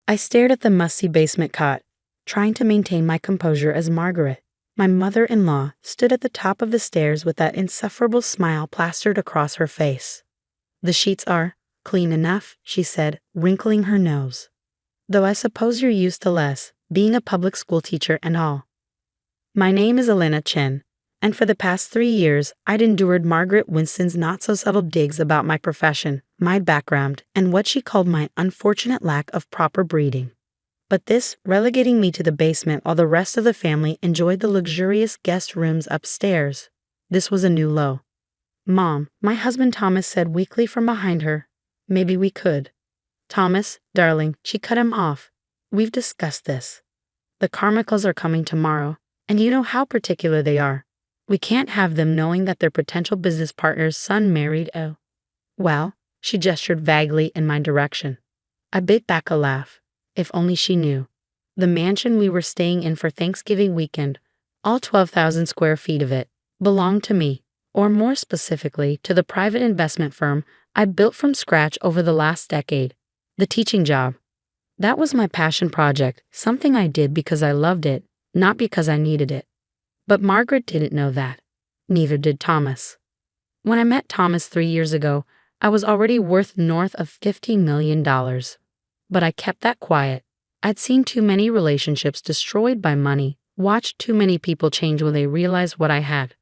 I stared at the musty basement cot, trying to maintain my composure as Margaret, my mother-in-law, stood at the top of the stairs with that insufferable smile plastered across her face. "The sheets are clean enough," she said, wrinkling her nose. "Though I suppose you're used to less, being a public school teacher and all." My name is Elena Chen, and for the past 3 years I'd endured Margaret Winston's not-so-subtle digs about my profession, my background, and what she called my unfortunate lack of proper breeding. But this, relegating me to the basement while the rest of the family enjoyed the luxurious guest rooms upstairs, this was a new low. "Mom," my husband Thomas said weakly from behind her, "maybe we could." "Thomas, darling," she cut him off. "We've discussed this. The Carmichaels are coming tomorrow, and you know how particular they are. We can't have them knowing that their potential business partner's son married a—" "Well," she gestured vaguely in my direction. I bit back a laugh. If only she knew. The mansion we were staying in for Thanksgiving weekend, all 12,000 square feet of it, belonged to me, or more specifically, to the private investment firm I built from scratch over the last decade, the teaching job. That was my passion project, something I did because I loved it, not because I needed it. But Margaret didn't know that. Neither did Thomas. When I met Thomas 3 years ago, I was already worth north of $50 million. But I kept that quiet. I'd seen too many relationships destroyed by money, watched too many people change when they realized what I had.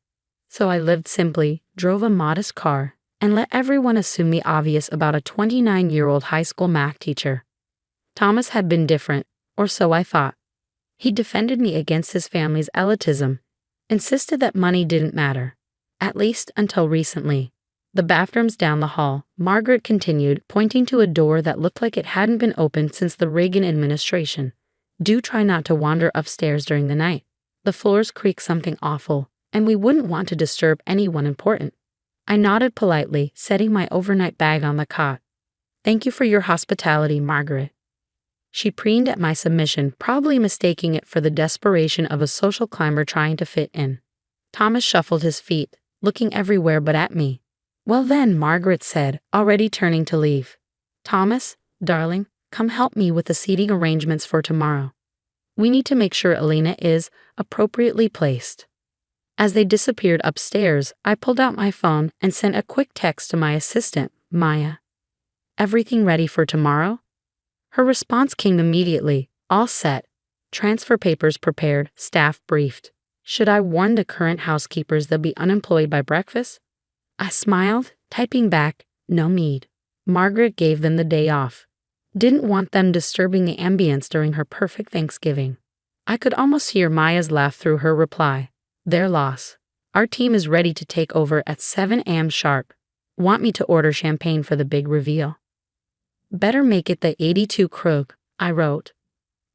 So I lived simply, drove a modest car, and let everyone assume the obvious about a 29-year-old high school math teacher. Thomas had been different, or so I thought. He defended me against his family's elitism, insisted that money didn't matter, at least until recently. "The bathroom's down the hall," Margaret continued, pointing to a door that looked like it hadn't been opened since the Reagan administration. "Do try not to wander upstairs during the night. The floors creak something awful, and we wouldn't want to disturb anyone important." I nodded politely, setting my overnight bag on the cot. "Thank you for your hospitality, Margaret." She preened at my submission, probably mistaking it for the desperation of a social climber trying to fit in. Thomas shuffled his feet, looking everywhere but at me. "Well then," Margaret said, already turning to leave. "Thomas, darling, come help me with the seating arrangements for tomorrow. We need to make sure Elena is appropriately placed." As they disappeared upstairs, I pulled out my phone and sent a quick text to my assistant, Maya. "Everything ready for tomorrow?" Her response came immediately, "All set. Transfer papers prepared, staff briefed. Should I warn the current housekeepers they'll be unemployed by breakfast?" I smiled, typing back, "No need." Margaret gave them the day off. Didn't want them disturbing the ambience during her perfect Thanksgiving. I could almost hear Maya's laugh through her reply. "Their loss. Our team is ready to take over at 7 a.m. sharp. Want me to order champagne for the big reveal?" "Better make it the 82 Krug," I wrote.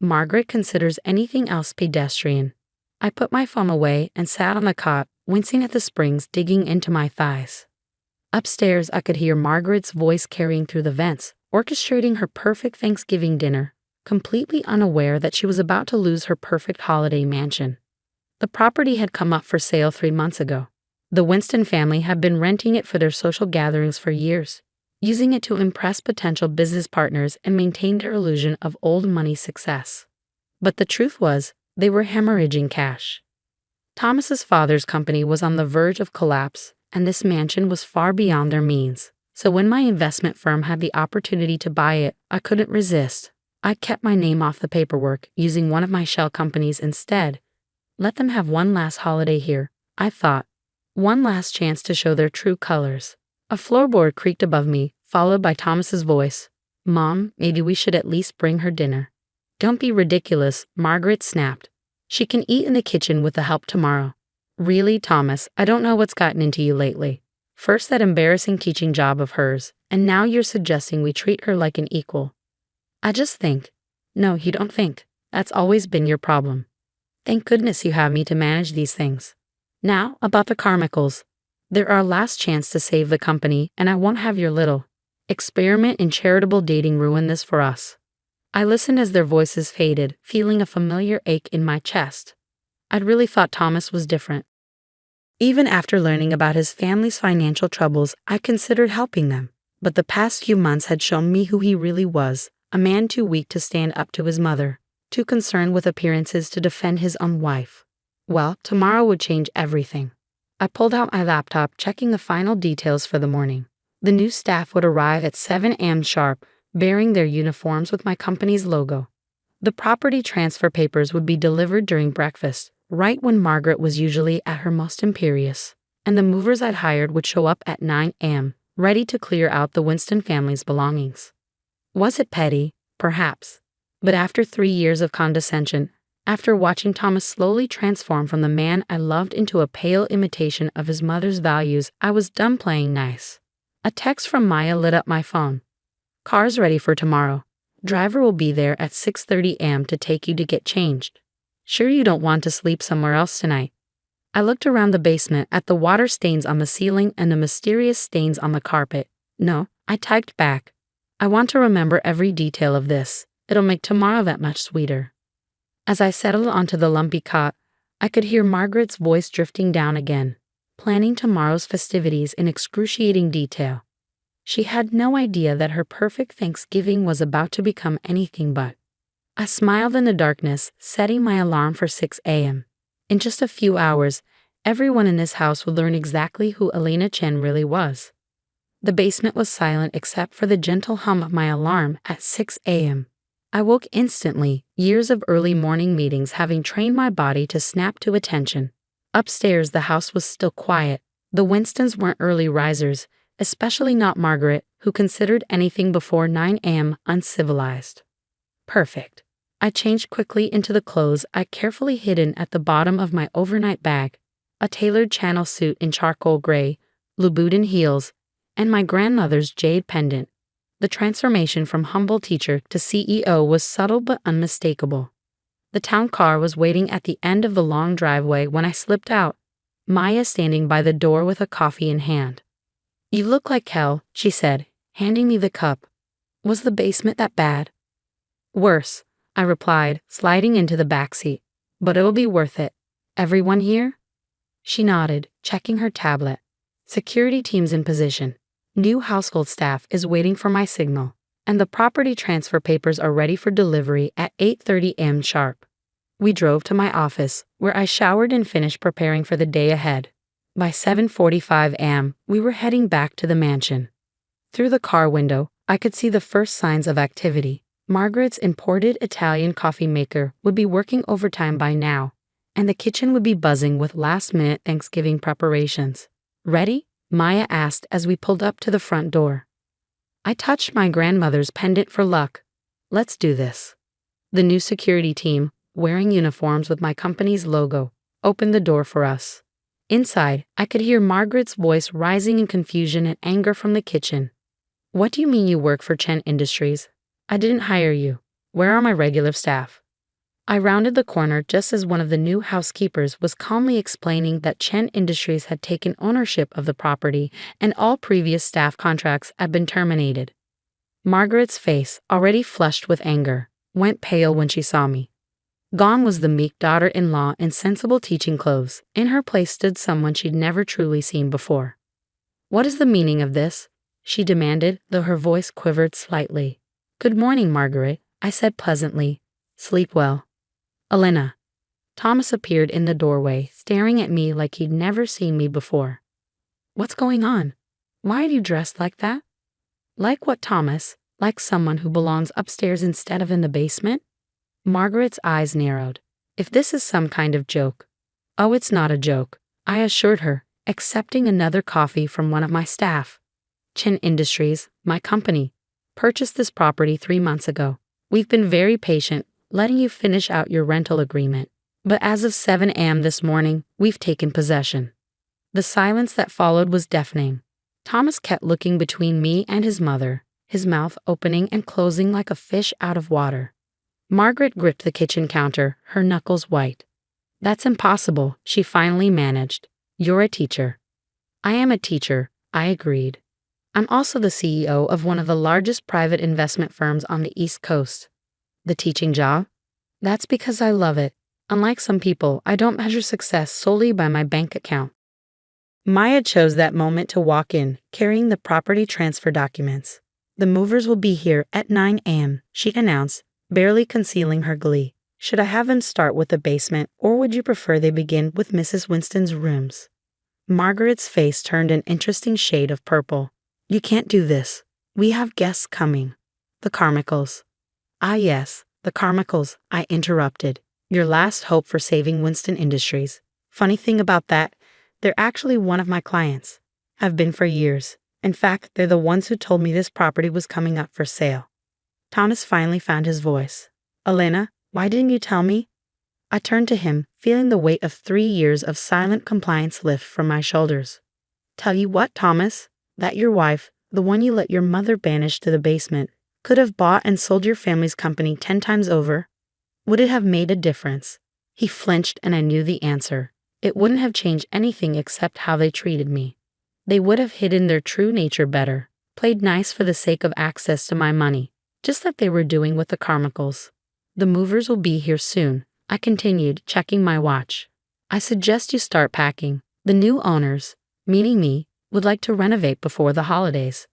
Margaret considers anything else pedestrian. I put my phone away and sat on the cot, wincing at the springs digging into my thighs. Upstairs, I could hear Margaret's voice carrying through the vents, orchestrating her perfect Thanksgiving dinner, completely unaware that she was about to lose her perfect holiday mansion. The property had come up for sale 3 months ago. The Winston family had been renting it for their social gatherings for years, using it to impress potential business partners and maintain their illusion of old money success. But the truth was, they were hemorrhaging cash. Thomas's father's company was on the verge of collapse, and this mansion was far beyond their means. So when my investment firm had the opportunity to buy it, I couldn't resist. I kept my name off the paperwork, using one of my shell companies instead. Let them have one last holiday here, I thought. One last chance to show their true colors. A floorboard creaked above me, followed by Thomas's voice. "Mom, maybe we should at least bring her dinner." "Don't be ridiculous," Margaret snapped. "She can eat in the kitchen with the help tomorrow." "Really, Thomas, I don't know what's gotten into you lately. First that embarrassing teaching job of hers, and now you're suggesting we treat her like an equal." "I just think." "No, you don't think. That's always been your problem. Thank goodness you have me to manage these things. Now, about the Carmichaels. They're our last chance to save the company, and I won't have your little experiment in charitable dating ruin this for us." I listened as their voices faded, feeling a familiar ache in my chest. I'd really thought Thomas was different. Even after learning about his family's financial troubles, I considered helping them. But the past few months had shown me who he really was, a man too weak to stand up to his mother, too concerned with appearances to defend his own wife. Well, tomorrow would change everything. I pulled out my laptop, checking the final details for the morning. The new staff would arrive at 7 a.m. sharp, bearing their uniforms with my company's logo. The property transfer papers would be delivered during breakfast, right when Margaret was usually at her most imperious, and the movers I'd hired would show up at 9 a.m., ready to clear out the Winston family's belongings. Was it petty? Perhaps. But after 3 years of condescension, after watching Thomas slowly transform from the man I loved into a pale imitation of his mother's values, I was done playing nice. A text from Maya lit up my phone. "Car's ready for tomorrow. Driver will be there at 6:30 a.m. to take you to get changed. Sure you don't want to sleep somewhere else tonight?" I looked around the basement at the water stains on the ceiling and the mysterious stains on the carpet. "No," I typed back. "I want to remember every detail of this. It'll make tomorrow that much sweeter." As I settled onto the lumpy cot, I could hear Margaret's voice drifting down again, planning tomorrow's festivities in excruciating detail. She had no idea that her perfect Thanksgiving was about to become anything but. I smiled in the darkness, setting my alarm for 6 a.m. In just a few hours, everyone in this house would learn exactly who Elena Chen really was. The basement was silent except for the gentle hum of my alarm at 6 a.m. I woke instantly, years of early morning meetings having trained my body to snap to attention. Upstairs, the house was still quiet. The Winstons weren't early risers, especially not Margaret, who considered anything before 9 a.m. uncivilized. Perfect. I changed quickly into the clothes I'd carefully hidden at the bottom of my overnight bag, a tailored Channel suit in charcoal gray, Louboutin heels, and my grandmother's jade pendant. The transformation from humble teacher to CEO was subtle but unmistakable. The town car was waiting at the end of the long driveway when I slipped out, Maya standing by the door with a coffee in hand. "You look like hell," she said, handing me the cup. "Was the basement that bad?" "Worse," I replied, sliding into the back seat. "But it'll be worth it. Everyone here?" She nodded, checking her tablet. "Security team's in position. New household staff is waiting for my signal, and the property transfer papers are ready for delivery at 8:30 a.m. sharp." We drove to my office, where I showered and finished preparing for the day ahead. By 7:45 a.m., we were heading back to the mansion. Through the car window, I could see the first signs of activity. Margaret's imported Italian coffee maker would be working overtime by now, and the kitchen would be buzzing with last-minute Thanksgiving preparations. "Ready?" Maya asked as we pulled up to the front door. I touched my grandmother's pendant for luck. "Let's do this." The new security team, wearing uniforms with my company's logo, opened the door for us. Inside, I could hear Margaret's voice rising in confusion and anger from the kitchen. "What do you mean you work for Chen Industries? I didn't hire you. Where are my regular staff?" I rounded the corner just as one of the new housekeepers was calmly explaining that Chen Industries had taken ownership of the property and all previous staff contracts had been terminated. Margaret's face, already flushed with anger, went pale when she saw me. Gone was the meek daughter-in-law in sensible teaching clothes. In her place stood someone she'd never truly seen before. "What is the meaning of this?" she demanded, though her voice quivered slightly. "Good morning, Margaret," I said pleasantly. "Sleep well." "Elena." Thomas appeared in the doorway, staring at me like he'd never seen me before. "What's going on? Why are you dressed like that?" "Like what, Thomas? Like someone who belongs upstairs instead of in the basement?" Margaret's eyes narrowed. "If this is some kind of joke." "Oh, it's not a joke," I assured her, accepting another coffee from one of my staff. "Chen Industries, my company, purchased this property 3 months ago. We've been very patient, letting you finish out your rental agreement. But as of 7 a.m. this morning, we've taken possession." The silence that followed was deafening. Thomas kept looking between me and his mother, his mouth opening and closing like a fish out of water. Margaret gripped the kitchen counter, her knuckles white. "That's impossible," she finally managed. "You're a teacher." "I am a teacher," I agreed. "I'm also the CEO of one of the largest private investment firms on the East Coast." "The teaching job?" "That's because I love it. Unlike some people, I don't measure success solely by my bank account." Maya chose that moment to walk in, carrying the property transfer documents. The movers will be here at 9 a.m., she announced, barely concealing her glee. Should I have them start with the basement, or would you prefer they begin with Mrs. Winston's rooms? Margaret's face turned an interesting shade of purple. You can't do this. We have guests coming. The Carmichaels. Ah yes, the Carmichaels, I interrupted. Your last hope for saving Winston Industries. Funny thing about that, they're actually one of my clients. Have been for years. In fact, they're the ones who told me this property was coming up for sale. Thomas finally found his voice. Elena, why didn't you tell me? I turned to him, feeling the weight of 3 years of silent compliance lift from my shoulders. Tell you what, Thomas, that your wife, the one you let your mother banish to the basement, could have bought and sold your family's company 10 times over? Would it have made a difference? He flinched and I knew the answer. It wouldn't have changed anything except how they treated me. They would have hidden their true nature better, played nice for the sake of access to my money, just like they were doing with the Carmichaels. The movers will be here soon, I continued, checking my watch. I suggest you start packing. The new owners, meaning me, would like to renovate before the holidays.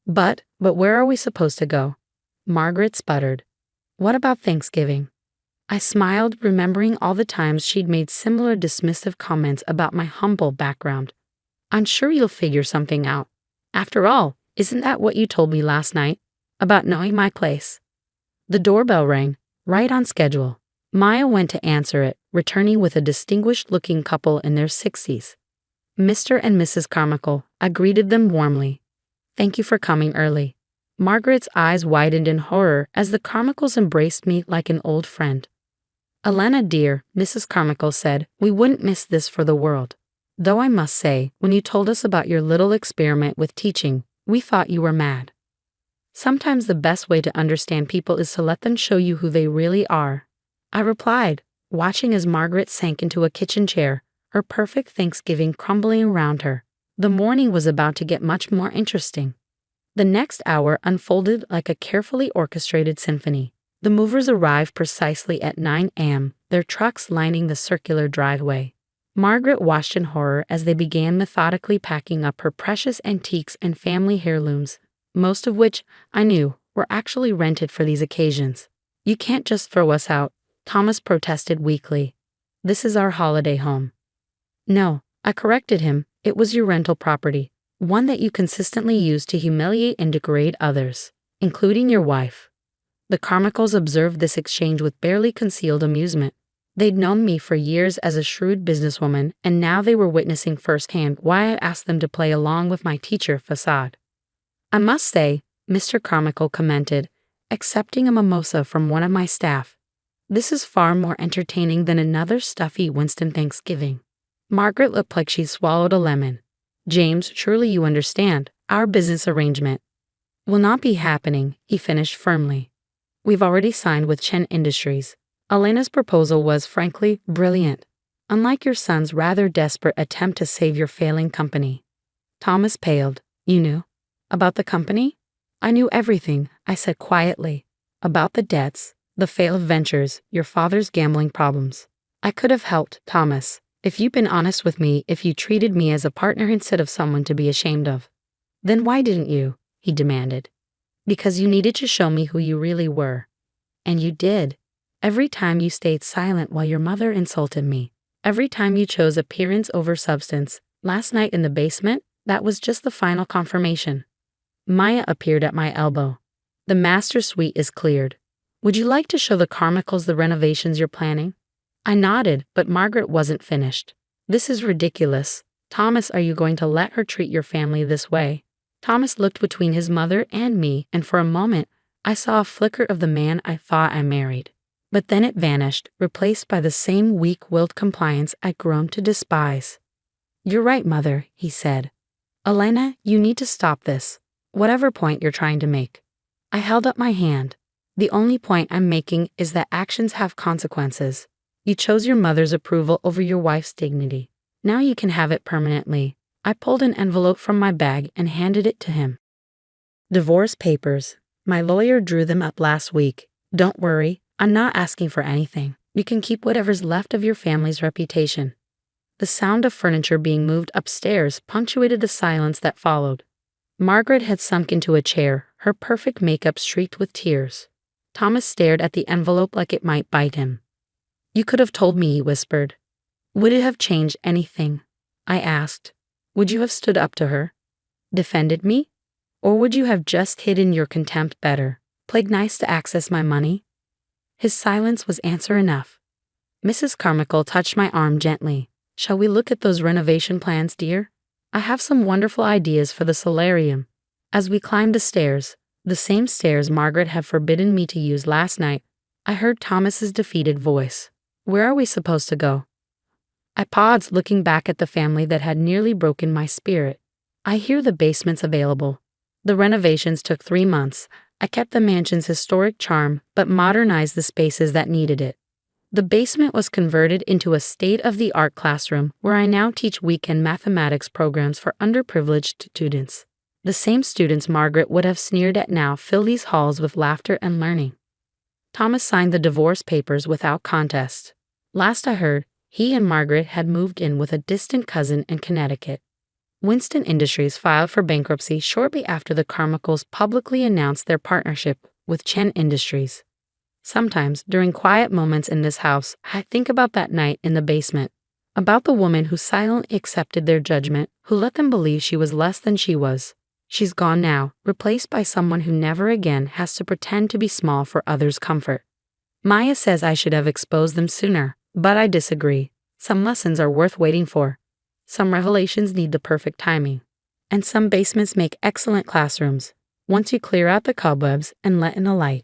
But where are we supposed to go? Margaret sputtered. What about Thanksgiving? I smiled, remembering all the times she'd made similar dismissive comments about my humble background. I'm sure you'll figure something out. After all, isn't that what you told me last night? About knowing my place? The doorbell rang, right on schedule. Maya went to answer it, returning with a distinguished-looking couple in their 60s. Mr. and Mrs. Carmichael, I greeted them warmly. Thank you for coming early. Margaret's eyes widened in horror as the Carmichaels embraced me like an old friend. Elena dear, Mrs. Carmichael said, we wouldn't miss this for the world. Though I must say, when you told us about your little experiment with teaching, we thought you were mad. Sometimes the best way to understand people is to let them show you who they really are. I replied, watching as Margaret sank into a kitchen chair, her perfect Thanksgiving crumbling around her. The morning was about to get much more interesting. The next hour unfolded like a carefully orchestrated symphony. The movers arrived precisely at 9 a.m., their trucks lining the circular driveway. Margaret watched in horror as they began methodically packing up her precious antiques and family heirlooms, most of which, I knew, were actually rented for these occasions. You can't just throw us out, Thomas protested weakly. This is our holiday home. No, I corrected him, it was your rental property, one that you consistently use to humiliate and degrade others, including your wife. The Carmichaels observed this exchange with barely concealed amusement. They'd known me for years as a shrewd businesswoman, and now they were witnessing firsthand why I asked them to play along with my teacher facade. I must say, Mr. Carmichael commented, accepting a mimosa from one of my staff. This is far more entertaining than another stuffy Winston Thanksgiving. Margaret looked like she swallowed a lemon. James, surely you understand, our business arrangement will not be happening, he finished firmly. We've already signed with Chen Industries. Elena's proposal was, frankly, brilliant, unlike your son's rather desperate attempt to save your failing company. Thomas paled. You knew? About the company? I knew everything, I said quietly. About the debts, the failed ventures, your father's gambling problems. I could have helped, Thomas, if you'd been honest with me, if you treated me as a partner instead of someone to be ashamed of. Then why didn't you? He demanded. Because you needed to show me who you really were. And you did. Every time you stayed silent while your mother insulted me. Every time you chose appearance over substance. Last night in the basement, that was just the final confirmation. Maya appeared at my elbow. The master suite is cleared. Would you like to show the Carmichaels the renovations you're planning? I nodded, but Margaret wasn't finished. This is ridiculous. Thomas, are you going to let her treat your family this way? Thomas looked between his mother and me, and for a moment, I saw a flicker of the man I thought I married. But then it vanished, replaced by the same weak-willed compliance I'd grown to despise. You're right, Mother, he said. Elena, you need to stop this, whatever point you're trying to make. I held up my hand. The only point I'm making is that actions have consequences. You chose your mother's approval over your wife's dignity. Now you can have it permanently. I pulled an envelope from my bag and handed it to him. Divorce papers. My lawyer drew them up last week. Don't worry, I'm not asking for anything. You can keep whatever's left of your family's reputation. The sound of furniture being moved upstairs punctuated the silence that followed. Margaret had sunk into a chair, her perfect makeup streaked with tears. Thomas stared at the envelope like it might bite him. "You could have told me," he whispered. "Would it have changed anything?" I asked. "Would you have stood up to her? Defended me? Or would you have just hidden your contempt better? Played nice to access my money?" His silence was answer enough. Mrs. Carmichael touched my arm gently. "Shall we look at those renovation plans, dear? I have some wonderful ideas for the solarium." As we climbed the stairs, the same stairs Margaret had forbidden me to use last night, I heard Thomas's defeated voice. "Where are we supposed to go?" I paused, looking back at the family that had nearly broken my spirit. "I hear the basement's available." The renovations took 3 months. I kept the mansion's historic charm, but modernized the spaces that needed it. The basement was converted into a state-of-the-art classroom where I now teach weekend mathematics programs for underprivileged students. The same students Margaret would have sneered at now fill these halls with laughter and learning. Thomas signed the divorce papers without contest. Last I heard, he and Margaret had moved in with a distant cousin in Connecticut. Winston Industries filed for bankruptcy shortly after the Carmichaels publicly announced their partnership with Chen Industries. Sometimes, during quiet moments in this house, I think about that night in the basement, about the woman who silently accepted their judgment, who let them believe she was less than she was. She's gone now, replaced by someone who never again has to pretend to be small for others' comfort. Maya says I should have exposed them sooner, but I disagree. Some lessons are worth waiting for. Some revelations need the perfect timing. And some basements make excellent classrooms, once you clear out the cobwebs and let in the light.